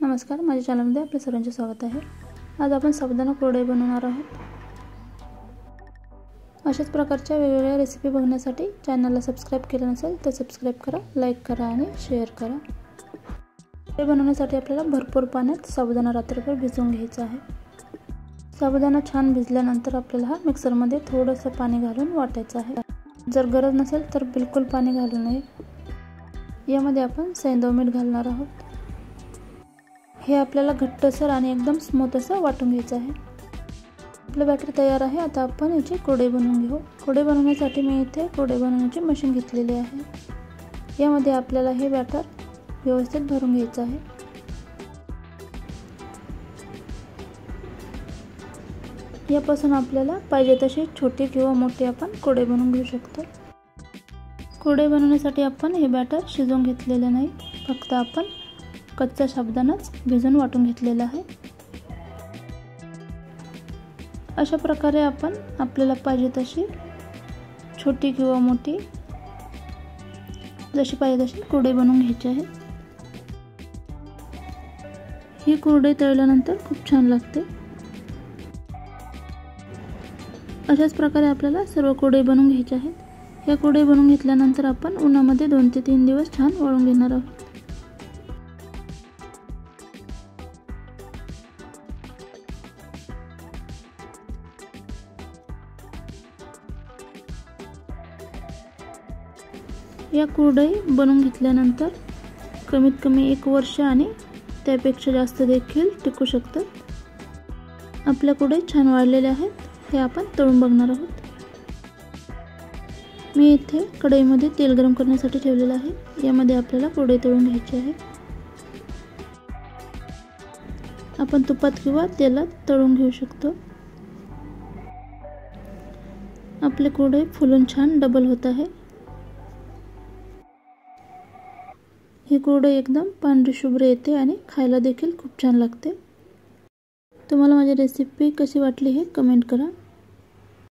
नमस्कार, माझ्या चॅनलमध्ये आपल्या सर्वांचे स्वागत आहे। आज आपण साबुदाणा कुरडई बनवणार आहोत। अशाच प्रकारच्या वेगवेगळ्या रेसिपी बघण्यासाठी चॅनलला सबस्क्राइब केलं नसेल तर सबस्क्राइब करा, लाईक करा आणि शेअर करा। हे बनवण्यासाठी आपल्याला भरपूर पाण्यात साबुदाणा रात्रभर भिजवून घ्यायचा आहे। साबुदाणा छान भिजल्यानंतर आपल्याला हा मिक्सरमध्ये थोडंसं पाणी घालून वाटायचा आहे। जर गरज नसेल तर बिलकुल पाणी घालू नये। यामध्ये आपण सैंधव मीठ घालणार आहोत। हे आपल्याला घट्टसर आणि एकदम स्मूथ असं वाटून घ्यायचं आहे। आपलं बॅटर तयार आहे। आता आपण याची कुरडई बनवून घेऊ। कुरडई बनवण्यासाठी मी इथे कुरडई बनवण्याची मशीन घेतलेली आहे। यामध्ये आपल्याला हे बॅटर व्यवस्थित भरून घ्यायचं आहे। यापासून आपल्याला पाहिजे तशी छोटी किंवा मोठी आपण कुरडई बनवून घेऊ शकतो। कुरडई बनवण्यासाठी आपण हे बॅटर शिजवून घेतलेले नाही, फक्त आपण कच्चा साबुदाणाच भिजवून वाटून घेतलेला आहे। अशा प्रकारे आपण आपल्याला पाहिजे तशी छोटी किंवा मोठी जशी पाहिजे तशी कुरडई बनवून घ्यायची आहे। ही कुरडई तळल्यानंतर खूप छान लागते। अशाच प्रकारे आपल्याला सर्व कुरडई बनवून घ्यायच्या आहेत। या कुरडई बनवून घेतल्यानंतर आपण उन्हामध्ये 2 ते 3 दिवस छान वाळवून घेणार आहोत। या कुरडई बनवून घेतल्यानंतर कमीत कमी 1 वर्ष आणि त्यापेक्षा जास्त देखील टिकू शकतात। आपल्या कुरडई छान वाळलेल्या आहेत। हे आपण तळून बघणार आहोत। मी इथे कढईमध्ये तेल गरम करण्यासाठी ठेवलेलं आहे। यामध्ये आपल्याला कुरडई तळून घ्यायची आहे। आपण तुपात किंवा तेलात तळून घेऊ शकतो। आपले कुरडई फुलून छान डबल होत आहे। ही कुरडई एकदम पांढरी शुभ्र येते आणि खायला देखील खूप छान लागते। तुम्हाला माझी रेसिपी कशी वाटली हे कमेंट करा।